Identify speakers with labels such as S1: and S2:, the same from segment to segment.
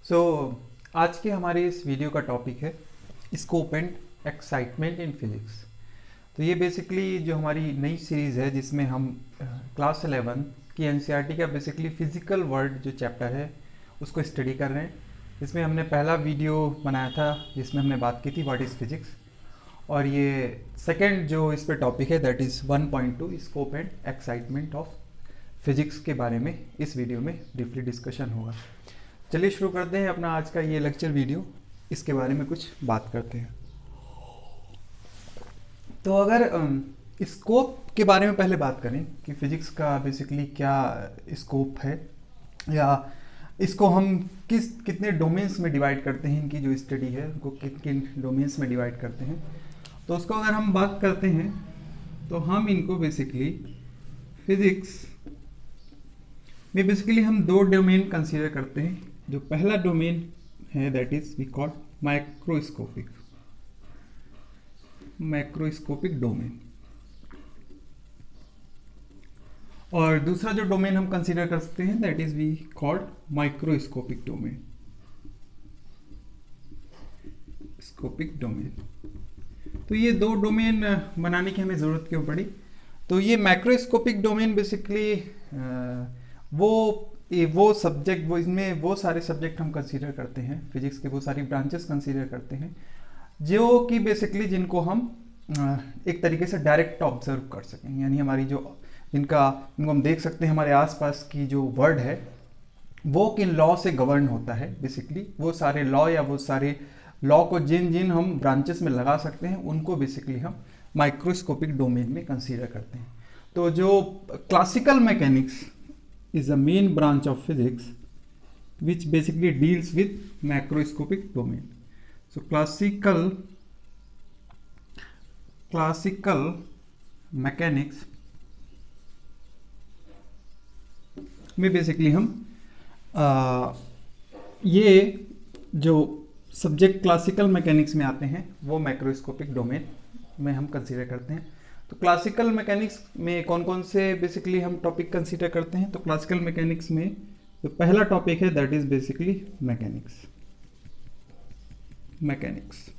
S1: सो आज के हमारे इस वीडियो का टॉपिक है scope and excitement in physics. तो ये बेसिकली जो हमारी नई सीरीज़ है जिसमें हम क्लास 11 की एनसीईआरटी का बेसिकली फिजिकल वर्ल्ड जो चैप्टर है उसको स्टडी कर रहे हैं। इसमें हमने पहला वीडियो बनाया था जिसमें हमने बात की थी व्हाट इज़ फिजिक्स, और ये सेकंड जो इस पर टॉपिक है that is 1.2 scope and excitement of physics के बारे में इस वीडियो में ब्रीफली डिस्कशन होगा। चलिए शुरू करते हैं अपना आज का ये लेक्चर वीडियो, इसके बारे में कुछ बात करते हैं। तो अगर स्कोप के बारे में पहले बात करें कि फिजिक्स का बेसिकली क्या स्कोप है या इसको हम कितने डोमेन्स में डिवाइड करते हैं, इनकी जो स्टडी है उनको किन किन डोमेन्स में डिवाइड करते हैं, तो उसको अगर हम बात करते हैं तो हम इनको बेसिकली फिजिक्स में बेसिकली हम दो डोमेन कंसीडर करते हैं। जो पहला डोमेन है that is we call macroscopic domain, और दूसरा जो डोमेन हम कंसीडर कर सकते हैं that is we called microscopic domain. तो ये दो डोमेन बनाने की हमें ज़रूरत क्यों पड़ी? तो ये मैक्रोस्कोपिक डोमेन बेसिकली वो सब्जेक्ट, वो इसमें वो सारे सब्जेक्ट हम कंसीडर करते हैं, फिजिक्स के वो सारी ब्रांचेस कंसीडर करते हैं जो कि बेसिकली जिनको हम एक तरीके से डायरेक्ट ऑब्जर्व कर सकें, यानी हमारी जो इनको हम देख सकते हैं हमारे आसपास की जो वर्ल्ड है वो किन लॉ से गवर्न होता है। बेसिकली वो सारे लॉ या वो सारे लॉ को जिन जिन हम ब्रांचेस में लगा सकते हैं उनको बेसिकली हम माइक्रोस्कोपिक डोमेन में कंसीडर करते हैं। तो जो classical mechanics is the main branch of physics which basically deals with macroscopic domain. So classical mechanics में बेसिकली हम ये जो सब्जेक्ट क्लासिकल मैकेनिक्स में आते हैं वो मैक्रोस्कोपिक डोमेन में हम कंसीडर करते हैं। तो क्लासिकल मैकेनिक्स में कौन कौन से बेसिकली हम टॉपिक कंसीडर करते हैं? तो क्लासिकल मैकेनिक्स में जो पहला टॉपिक है दैट इज बेसिकली मैकेनिक्स।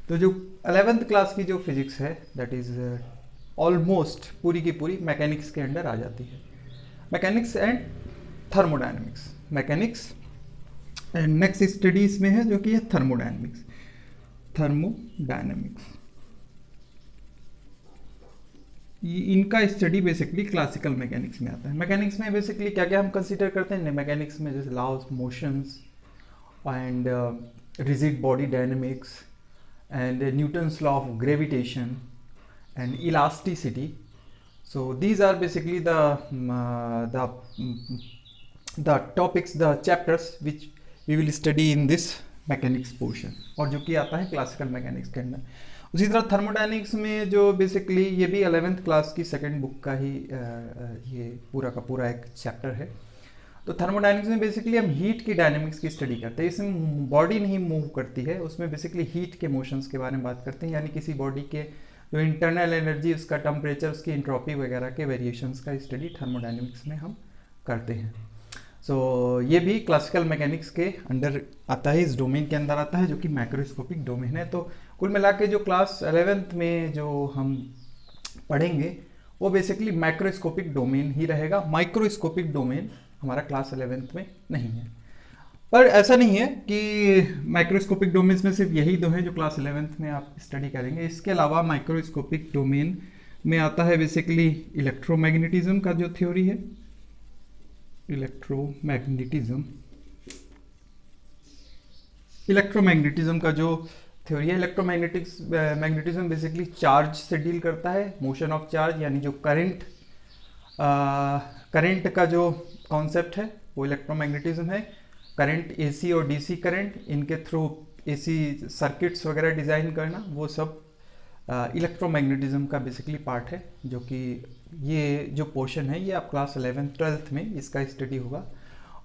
S1: तो जो 11th क्लास की जो फिजिक्स है दैट इज ऑलमोस्ट पूरी की पूरी मैकेनिक्स के अंडर आ जाती है। Mechanics and thermodynamics, mechanics and next studies में है जो कि है थर्मोडायनेमिक्स। इनका स्टडी बेसिकली क्लासिकल मैकेनिक्स में आता है। मैकेनिक्स में बेसिकली क्या क्या हम कंसीडर करते हैं मैकेनिक्स में? जैसे law of motions and rigid body dynamics and Newton's law of gravitation and elasticity. So these are basically the topics, the chapters which we will study in this mechanics portion, और जो कि आता है classical mechanics के अंदर। उसी तरह thermodynamics में जो बेसिकली ये भी 11th क्लास की सेकंड बुक का ही ये पूरा का पूरा एक चैप्टर है। तो थर्मोडायनेमिक्स में बेसिकली हम हीट की डायनेमिक्स की स्टडी करते हैं। इसमें बॉडी नहीं मूव करती है, उसमें बेसिकली हीट के मोशंस के बारे में बात करते हैं, यानी किसी बॉडी के जो इंटरनल एनर्जी, उसका टेम्परेचर, उसकी एंट्रोपी वगैरह के वेरिएशंस का स्टडी थर्मोडायनेमिक्स में हम करते हैं। सो ये भी क्लासिकल मैकेनिक्स के अंडर आता है, इस डोमेन के अंदर आता है जो कि मैक्रोस्कोपिक डोमेन है। तो कुल मिला के जो क्लास 11th में जो हम पढ़ेंगे वो बेसिकली मैक्रोस्कोपिक डोमेन ही रहेगा। माइक्रोस्कोपिक डोमेन हमारा क्लास 11th में नहीं है। पर ऐसा नहीं है कि माइक्रोस्कोपिक डोमेन्स में सिर्फ यही दो हैं जो क्लास 11th में आप स्टडी करेंगे। इसके अलावा माइक्रोस्कोपिक डोमेन में आता है बेसिकली इलेक्ट्रोमैग्नेटिज्म का जो थ्योरी है, इलेक्ट्रोमैग्नेटिज्म का जो थ्योरी है। मैग्नेटिज्म बेसिकली चार्ज से डील करता है, मोशन ऑफ चार्ज, यानी जो करंट का जो कॉन्सेप्ट है वो इलेक्ट्रोमैग्नेटिज्म है। करंट एसी और डीसी करंट, इनके थ्रू एसी सर्किट्स वगैरह डिज़ाइन करना, वो सब इलेक्ट्रोमैग्नेटिज्म का बेसिकली पार्ट है, जो कि ये जो पोर्शन है ये आप क्लास 11th 12th में इसका स्टडी होगा।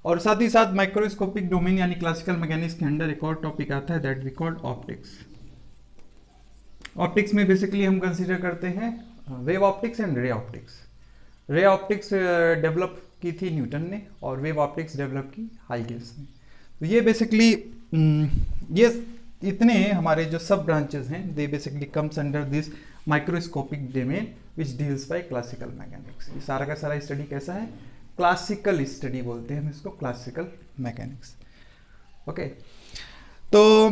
S1: और साथ ही साथ माइक्रोस्कोपिक डोमेन यानी क्लासिकल मैकेनिक्स के अंडर एक और टॉपिक आता है that we called optics. Optics में बेसिकली हम कंसीडर करते हैं wave optics and ray optics. Ray optics develop की थी न्यूटन ने और वेव ऑप्टिक्स डेवलप की हाइगेंस ने। तो ये बेसिकली ये इतने हमारे जो सब ब्रांचेस हैं they basically comes under this microscopic domain which deals by classical mechanics. ये सारा का सारा स्टडी कैसा है, क्लासिकल स्टडी बोलते हैं हम इसको, क्लासिकल मैकेनिक्स। ओके, तो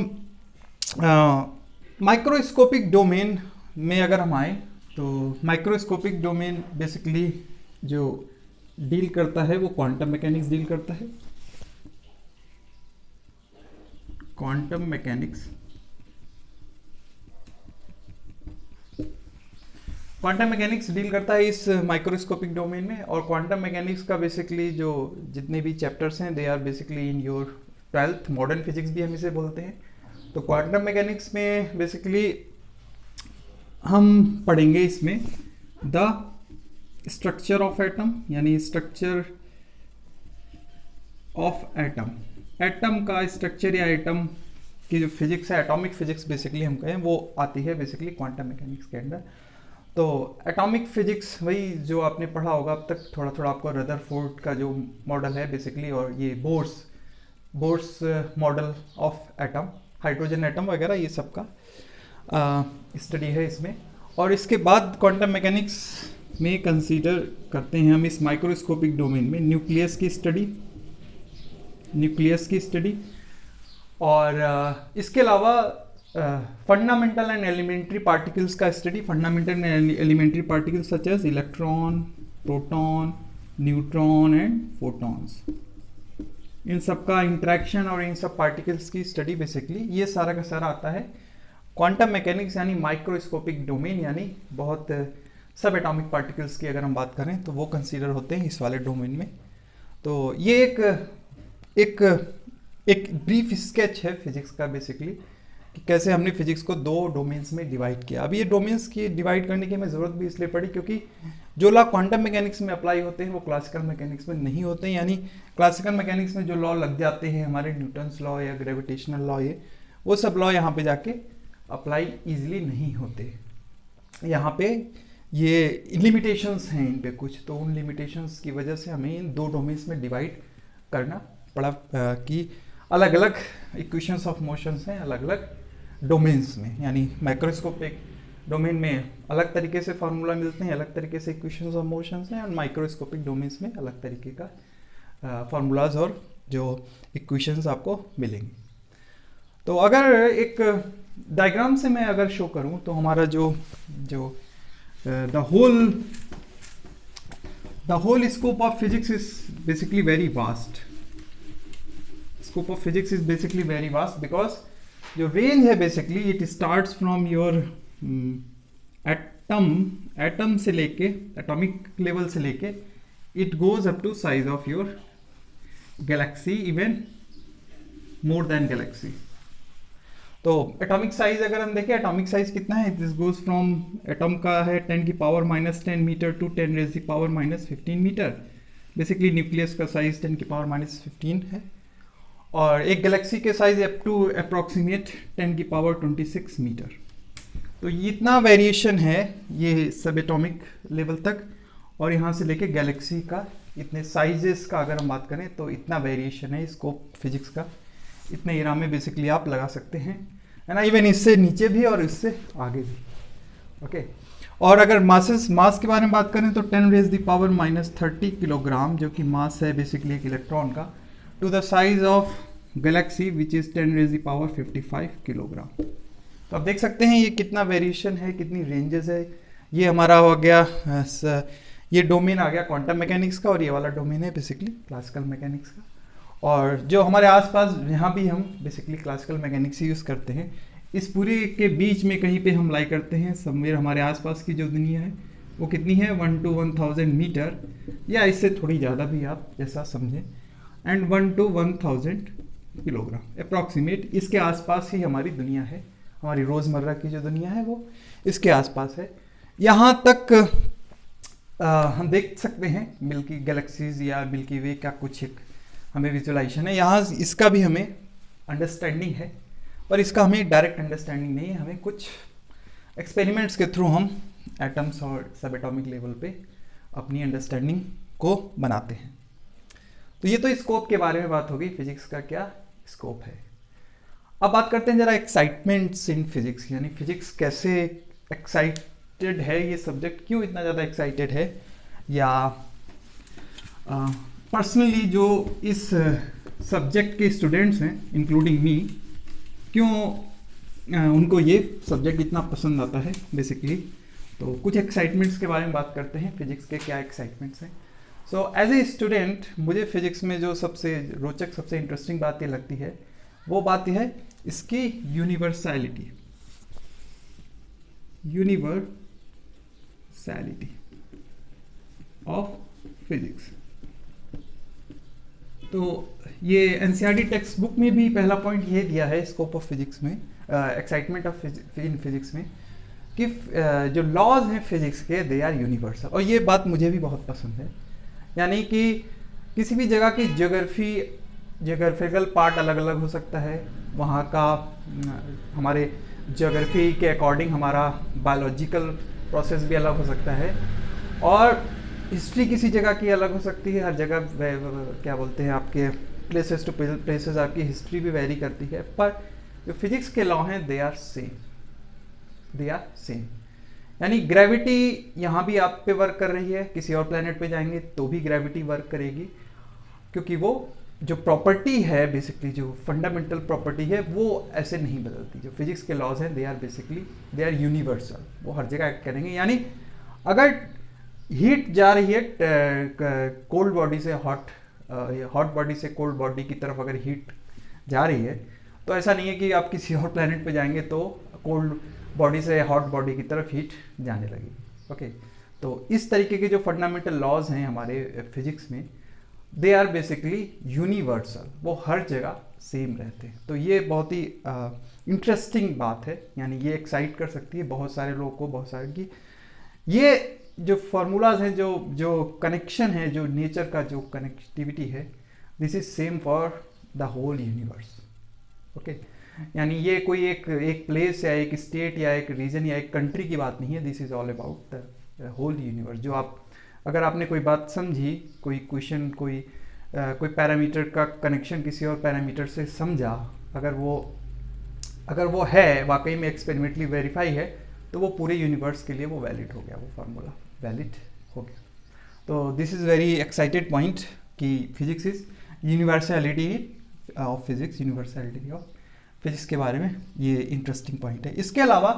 S1: माइक्रोस्कोपिक डोमेन में अगर हम आए तो माइक्रोस्कोपिक डोमेन बेसिकली जो डील करता है वो क्वांटम मैकेनिक्स डील करता है। Quantum mechanics, quantum mechanics deal करता है इस माइक्रोस्कोपिक डोमेन में। और क्वांटम मैकेनिक्स का बेसिकली जो जितने भी चैप्टर्स हैं they are basically in your 12th, modern physics भी हम इसे बोलते हैं। तो क्वांटम मैकेनिक्स में बेसिकली हम पढ़ेंगे इसमें द स्ट्रक्चर ऑफ एटम, यानी स्ट्रक्चर ऑफ एटम, एटम का स्ट्रक्चर या एटम की जो फिजिक्स है, एटॉमिक फिजिक्स बेसिकली हम कहें, वो आती है बेसिकली क्वांटम मैकेनिक्स के अंदर। तो एटॉमिक फिजिक्स वही जो आपने पढ़ा होगा अब तक, थोड़ा थोड़ा आपको रदरफोर्ड का जो मॉडल है बेसिकली, और ये Bohr's model of atom, hydrogen atom वगैरह, ये सब का स्टडी है इसमें। और इसके बाद क्वांटम मैकेनिक्स में कंसीडर करते हैं हम इस माइक्रोस्कोपिक डोमेन में न्यूक्लियस की स्टडी, और इसके अलावा फंडामेंटल एंड एलिमेंट्री पार्टिकल्स का study. Fundamental and elementary particles such as electron, proton, neutron and photons, इन सब का इंटरेक्शन और इन सब पार्टिकल्स की स्टडी बेसिकली, ये सारा का सारा आता है क्वांटम मैकेनिक्स यानी माइक्रोस्कोपिक डोमेन, यानी बहुत सब एटॉमिक पार्टिकल्स की अगर हम बात करें तो वो कंसीडर होते हैं इस वाले डोमेन में। तो ये एक ब्रीफ स्केच है फिजिक्स का बेसिकली, कि कैसे हमने फिजिक्स को दो डोमेन्स में डिवाइड किया। अब ये डोमेन्स की डिवाइड करने की हमें ज़रूरत भी इसलिए पड़ी क्योंकि जो लॉ क्वांटम मैकेनिक्स में अप्लाई होते हैं वो क्लासिकल मैकेनिक्स में नहीं होते हैं। यानी क्लासिकल मैकेनिक्स में जो लॉ लग जाते हैं हमारे न्यूटन्स लॉ या ग्रेविटेशनल लॉ, ये वो सब लॉ यहाँ पे जाके अप्लाई ईजिली नहीं होते। यहाँ पे ये लिमिटेशंस हैं इन पे कुछ, तो उन लिमिटेशंस की वजह से हमें इन दो डोमेन्स में डिवाइड करना पड़ा कि अलग अलग इक्वेशंस ऑफ मोशंस हैं अलग अलग डोमेन्स में। यानी माइक्रोस्कोपिक डोमेन में अलग तरीके से फार्मूला मिलते हैं, अलग तरीके से इक्वेशंस ऑफ मोशंस हैं, और माइक्रोस्कोपिक डोमेन्स में अलग तरीके का फार्मूलाज और जो इक्वेशंस आपको मिलेंगे। तो अगर एक डायग्राम से मैं अगर शो करूं तो हमारा जो the whole scope of physics is basically very vast. Scope of physics is basically very vast because जो रेंज है basically it starts from your atom से लेके, एटॉमिक लेवल से लेके, it goes up to size of your galaxy, even more than galaxy. तो atomic size अगर हम देखें, एटॉमिक साइज कितना है, दिस गोज फ्रॉम, एटम का है 10 की पावर -10 मीटर टू 10 रेज़ की पावर -15 मीटर। बेसिकली न्यूक्लियस का साइज 10 की पावर -15 है, और एक गैलेक्सी के साइज अप टू अप्रॉक्सीमेट 10 की पावर 26 मीटर। तो इतना वेरिएशन है ये सब एटॉमिक लेवल तक, और यहाँ से लेके गैलेक्सी का इतने साइजेस का अगर हम बात करें तो इतना वेरिएशन है स्कोप फिजिक्स का। इतने एरा में बेसिकली आप लगा सकते हैं, है ना, इवन इससे नीचे भी और इससे आगे भी। ओके, और अगर मास के बारे में बात करें तो 10 रेज़ दी पावर -30 किलोग्राम, जो कि मास है बेसिकली एक इलेक्ट्रॉन का, to the size of galaxy which is 10 raised the power 55 kilogram. तो आप देख सकते हैं ये कितना वेरिएशन है, कितनी रेंजेस है। ये हमारा हो गया, ये डोमेन आ गया क्वांटम मैकेनिक्स का, और ये वाला डोमेन है बेसिकली क्लासिकल मैकेनिक्स का। और जो हमारे आसपास यहाँ भी हम बेसिकली क्लासिकल मैकेनिक्स यूज़ करते हैं, इस पूरे के बीच में कहीं पे हम लाई करते हैं समवेयर हमारे आसपास की जो दुनिया है वो कितनी है, 1 to 1000 मीटर, या इससे थोड़ी ज़्यादा भी आप जैसा समझें, एंड 1 to 1000 किलोग्राम अप्रॉक्सीमेट। इसके आसपास ही हमारी दुनिया है, हमारी रोज़मर्रा की जो दुनिया है वो इसके आसपास है। यहाँ तक हम देख सकते हैं मिल्की गैलेक्सीज या मिल्की वे का कुछ एक हमें विजुअलाइजेशन है। यहाँ इसका भी हमें अंडरस्टैंडिंग है, पर इसका हमें डायरेक्ट अंडरस्टैंडिंग नहीं है। हमें कुछ एक्सपेरिमेंट्स के थ्रू हम एटम्स और सब एटॉमिक लेवल पे अपनी अंडरस्टैंडिंग को बनाते हैं। तो ये तो स्कोप के बारे में बात हो गई फिजिक्स का, क्या स्कोप है। अब बात करते हैं जरा एक्साइटमेंट्स इन फिजिक्स, यानी फिजिक्स कैसे एक्साइटेड है, ये सब्जेक्ट क्यों इतना ज़्यादा एक्साइटेड है, या पर्सनली जो इस सब्जेक्ट के स्टूडेंट्स हैं इंक्लूडिंग मी, क्यों उनको ये सब्जेक्ट इतना पसंद आता है बेसिकली। तो कुछ एक्साइटमेंट्स के बारे में बात करते हैं, फिजिक्स के क्या एक्साइटमेंट्स हैं। सो एज ए स्टूडेंट मुझे फिजिक्स में जो सबसे रोचक, सबसे इंटरेस्टिंग बात ये लगती है, वो बात यह है इसकी यूनिवर्सैलिटी ऑफ फिजिक्स। तो ये एनसीईआरटी टेक्स्ट बुक में भी पहला पॉइंट ये दिया है स्कोप ऑफ फिजिक्स में, एक्साइटमेंट ऑफ इन फिजिक्स में, कि जो लॉज हैं फिजिक्स के दे आर यूनिवर्सल। और ये बात मुझे भी बहुत पसंद है, यानी कि किसी भी जगह की ज्योग्राफिकल पार्ट अलग अलग हो सकता है, वहाँ का हमारे ज्योग्राफी के अकॉर्डिंग हमारा बायोलॉजिकल प्रोसेस भी अलग हो सकता है, और हिस्ट्री किसी जगह की अलग हो सकती है। हर जगह क्या बोलते हैं आपके प्लेसेस टू प्लेसेस आपकी हिस्ट्री भी वेरी करती है, पर जो फिजिक्स के लॉ हैं दे आर सेम। यानी ग्रेविटी यहाँ भी आप पे वर्क कर रही है, किसी और प्लेनेट पे जाएंगे तो भी ग्रेविटी वर्क करेगी, क्योंकि वो जो प्रॉपर्टी है बेसिकली, जो फंडामेंटल प्रॉपर्टी है, वो ऐसे नहीं बदलती। जो फिजिक्स के लॉज हैं दे आर यूनिवर्सल, वो हर जगह एक्ट करेंगे। यानी अगर हीट जा रही है कोल्ड बॉडी से हॉट बॉडी से कोल्ड बॉडी की तरफ, अगर हीट जा रही है, तो ऐसा नहीं है कि आप किसी और प्लेनेट पे जाएंगे तो कोल्ड बॉडी से हॉट बॉडी की तरफ हीट जाने लगेगी। ओके, तो इस तरीके के जो फंडामेंटल लॉज हैं हमारे फिजिक्स में, दे आर बेसिकली यूनिवर्सल, वो हर जगह सेम रहते हैं। तो ये बहुत ही इंटरेस्टिंग बात है, यानी ये एक्साइट कर सकती है बहुत सारे लोगों को, बहुत सारे की। ये जो फार्मूलाज हैं, जो कनेक्शन है, जो नेचर का जो कनेक्टिविटी है, this is same for the whole universe. Okay, यानी ये कोई एक प्लेस या एक स्टेट या एक रीजन या एक कंट्री की बात नहीं है, this is all about the whole universe. जो आप, अगर आपने कोई बात समझी, कोई क्वेश्चन, कोई पैरामीटर का कनेक्शन किसी और पैरामीटर से समझा, अगर वो है वाकई में एक्सपेरिमेंटली वेरीफाई है, तो वो पूरे यूनिवर्स के लिए वो वैलिड हो गया, वो फार्मूला वैलिड हो गया। तो this is very excited point कि physics is universality of physics के बारे में ये इंटरेस्टिंग पॉइंट है। इसके अलावा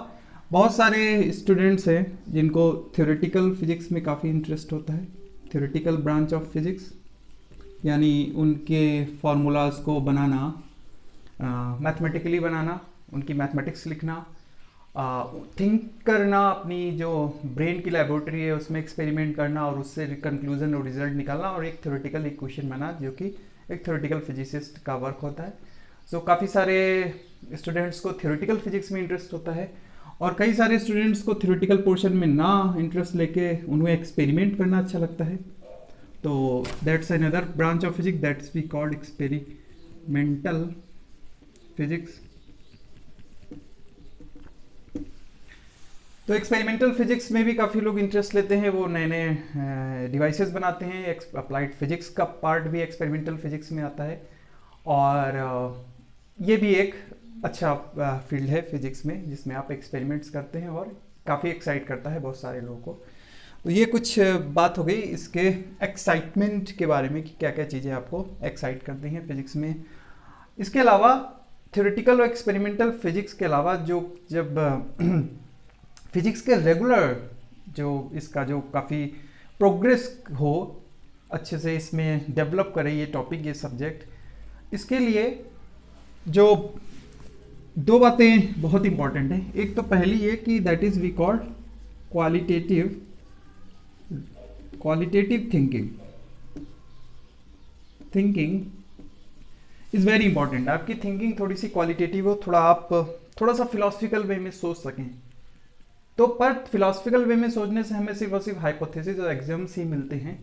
S1: बहुत सारे स्टूडेंट्स हैं जिनको थ्योरेटिकल फिजिक्स में काफ़ी इंटरेस्ट होता है, थ्योरेटिकल ब्रांच ऑफ फिजिक्स, यानी उनके फार्मूलाज को बनाना, मैथमेटिकली बनाना, उनकी मैथमेटिक्स लिखना, थिंक करना, अपनी जो ब्रेन की लेबोरेटरी है उसमें एक्सपेरिमेंट करना और उससे कंक्लूजन और रिजल्ट निकालना, और एक थ्योरेटिकल इक्वेशन बनाना, जो कि एक थ्योरेटिकल फिजिसिस्ट का वर्क होता है। सो काफ़ी सारे स्टूडेंट्स को थ्योरेटिकल फिजिक्स में इंटरेस्ट होता है, और कई सारे स्टूडेंट्स को थ्योरेटिकल पोर्शन में ना इंटरेस्ट लेके उन्हें एक्सपेरिमेंट करना अच्छा लगता है। तो that's another branch of physics that's we called experimental physics. तो एक्सपेरिमेंटल फिजिक्स में भी काफ़ी लोग इंटरेस्ट लेते हैं, वो नए नए डिवाइसेस बनाते हैं। अप्लाइड फिजिक्स का पार्ट भी एक्सपेरिमेंटल फिजिक्स में आता है, और ये भी एक अच्छा फील्ड है फिजिक्स में, जिसमें आप एक्सपेरिमेंट्स करते हैं, और काफ़ी एक्साइट करता है बहुत सारे लोगों को। तो ये कुछ बात हो गई इसके एक्साइटमेंट के बारे में कि क्या क्या चीज़ें आपको एक्साइट करती हैं फिजिक्स में। इसके अलावा थ्योरेटिकल और एक्सपेरिमेंटल फिजिक्स के अलावा जब फिजिक्स के रेगुलर जो इसका जो काफ़ी प्रोग्रेस हो, अच्छे से इसमें डेवलप करे ये टॉपिक, ये सब्जेक्ट, इसके लिए जो दो बातें बहुत इंपॉर्टेंट हैं। एक तो पहली ये कि that is we called qualitative thinking is very important. आपकी थिंकिंग थोड़ी सी क्वालिटेटिव हो, आप थोड़ा सा फिलोसफिकल वे में सोच सकें। तो पर फिलोसफिकल वे में सोचने से हमें सिर्फ और सिर्फ हाइपोथेसिस और एग्जाम्स ही मिलते हैं,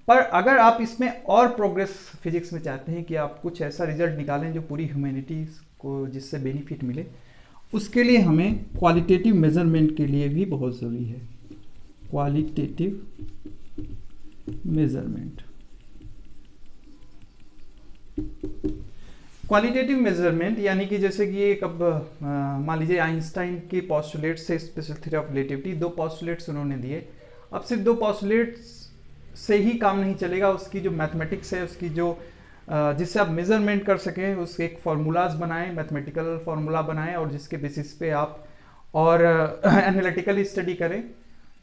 S1: पर अगर आप इसमें और प्रोग्रेस फिजिक्स में चाहते हैं कि आप कुछ ऐसा रिजल्ट निकालें जो पूरी ह्यूमैनिटीज को जिससे बेनिफिट मिले, उसके लिए हमें क्वालिटेटिव मेजरमेंट के लिए भी बहुत ज़रूरी है। क्वालिटेटिव मेजरमेंट, क्वालिटेटिव मेजरमेंट यानी कि जैसे कि एक अब मान लीजिए आइंस्टाइन के पॉस्टुलेट्स से स्पेशल थ्योरी ऑफ रिलेटिविटी, दो पॉस्टुलेट्स उन्होंने दिए। अब सिर्फ दो पॉस्टुलेट्स से ही काम नहीं चलेगा, उसकी जो मैथमेटिक्स है, उसकी जो जिससे आप मेजरमेंट कर सकें, उसके एक फार्मूलाज बनाएं, मैथमेटिकल फार्मूला बनाएं और जिसके बेसिस पे आप और एनालिटिकल स्टडी करें,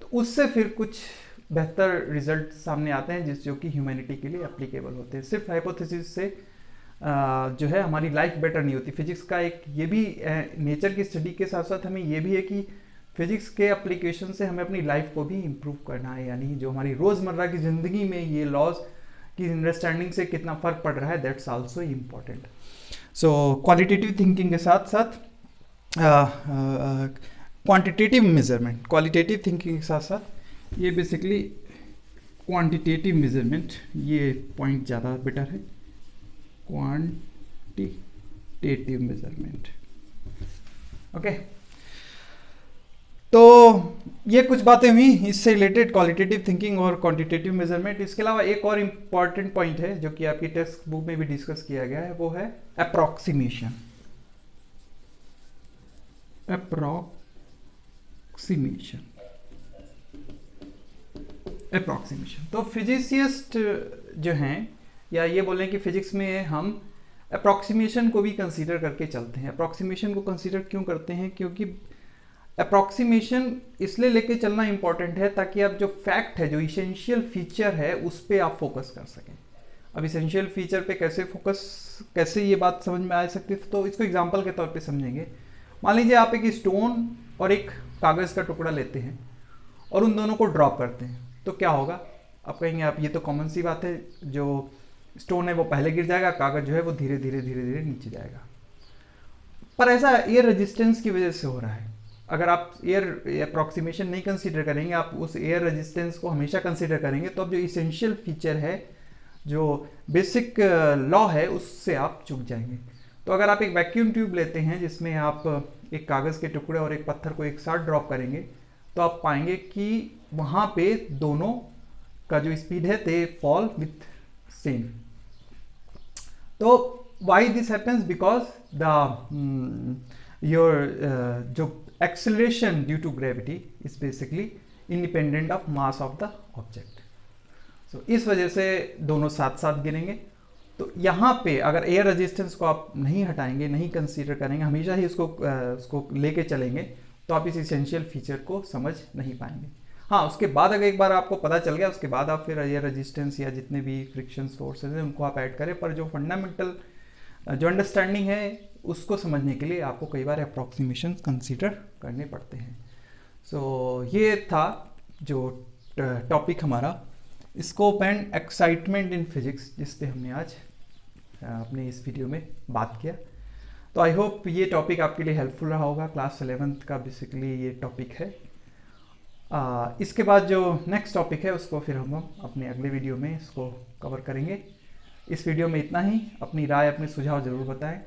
S1: तो उससे फिर कुछ बेहतर रिजल्ट सामने आते हैं जो कि ह्यूमैनिटी के लिए एप्लीकेबल होते हैं। सिर्फ हाइपोथेसिस से जो है हमारी लाइफ बेटर नहीं होती। फिजिक्स का एक ये भी नेचर की स्टडी के साथ साथ हमें ये भी है कि फिजिक्स के एप्लीकेशन से हमें अपनी लाइफ को भी इम्प्रूव करना है, यानी जो हमारी रोज़मर्रा की ज़िंदगी में ये लॉज की अंडरस्टैंडिंग से कितना फ़र्क पड़ रहा है, that's also important. So qualitative thinking के साथ साथ क्वांटिटेटिव मेजरमेंट, क्वालिटेटिव थिंकिंग के साथ साथ ये बेसिकली क्वांटिटेटिव मेजरमेंट, ये पॉइंट ज़्यादा बेटर है, क्वांटिटेटिव मेजरमेंट। ओके, तो ये कुछ बातें हुई इससे रिलेटेड क्वालिटेटिव थिंकिंग और क्वांटिटेटिव मेजरमेंट। इसके अलावा एक और इम्पॉर्टेंट पॉइंट है जो कि आपकी टेक्स्ट बुक में भी डिस्कस किया गया है, वो है अप्रॉक्सीमेशन। अप्रॉक्सीमेशन तो फिजिसिस्ट जो हैं, या ये बोलें कि फिजिक्स में हम अप्रॉक्सीमेशन को भी कंसीडर करके चलते हैं। अप्रॉक्सीमेशन को कंसीडर क्यों करते हैं? क्योंकि अप्रॉक्सीमेशन इसलिए लेके चलना इंपॉर्टेंट है ताकि आप जो फैक्ट है, जो इसेंशियल फीचर है, उस पर आप फोकस कर सकें। अब इसेंशियल फीचर पे कैसे ये बात समझ में आ सकती है, तो इसको एग्जांपल के तौर पे समझेंगे। मान लीजिए आप एक स्टोन और एक कागज़ का टुकड़ा लेते हैं और उन दोनों को ड्रॉप करते हैं, तो क्या होगा? आप कहेंगे आप ये तो कॉमन सी बात है, जो स्टोन है वो पहले गिर जाएगा, कागज़ जो है वो धीरे धीरे नीचे जाएगा। पर ऐसा एयर रेजिस्टेंस की वजह से हो रहा है। अगर आप एयर अप्रॉक्सीमेशन नहीं कंसीडर करेंगे, आप उस एयर रेजिस्टेंस को हमेशा कंसीडर करेंगे, तो अब जो इसेंशियल फीचर है, जो बेसिक लॉ है, उससे आप चूक जाएंगे। तो अगर आप एक वैक्यूम ट्यूब लेते हैं जिसमें आप एक कागज़ के टुकड़े और एक पत्थर को एक साथ ड्रॉप करेंगे, तो आप पाएंगे कि वहाँ पे दोनों का जो स्पीड है दे फॉल विथ सेम। तो why this happens? Because the your जो acceleration due to gravity is basically independent of mass of the object. So इस वजह से दोनों साथ साथ गिरेंगे। तो यहाँ पे अगर एयर रेजिस्टेंस को आप नहीं हटाएंगे, नहीं कंसीडर करेंगे, हमेशा ही उसको लेके चलेंगे, तो आप इस इसेंशियल फीचर को समझ नहीं पाएंगे। हाँ, उसके बाद अगर एक बार आपको पता चल गया, उसके बाद आप फिर एयर रेजिस्टेंस या जितने भी फ्रिक्शन फोर्सेज हैं उनको आप ऐड करें, पर जो फंडामेंटल जो अंडरस्टैंडिंग है उसको समझने के लिए आपको कई बार अप्रॉक्सीमेशन कंसीडर करने पड़ते हैं। सो ये था जो टॉपिक हमारा, scope and excitement in physics, जिस पे हमने आज अपने इस वीडियो में बात किया। तो आई होप ये टॉपिक आपके लिए हेल्पफुल रहा होगा। क्लास 11th का बेसिकली ये टॉपिक है। इसके बाद जो नेक्स्ट टॉपिक है उसको फिर हम अपने अगले वीडियो में इसको कवर करेंगे। इस वीडियो में इतना ही। अपनी राय, अपने सुझाव ज़रूर बताएं।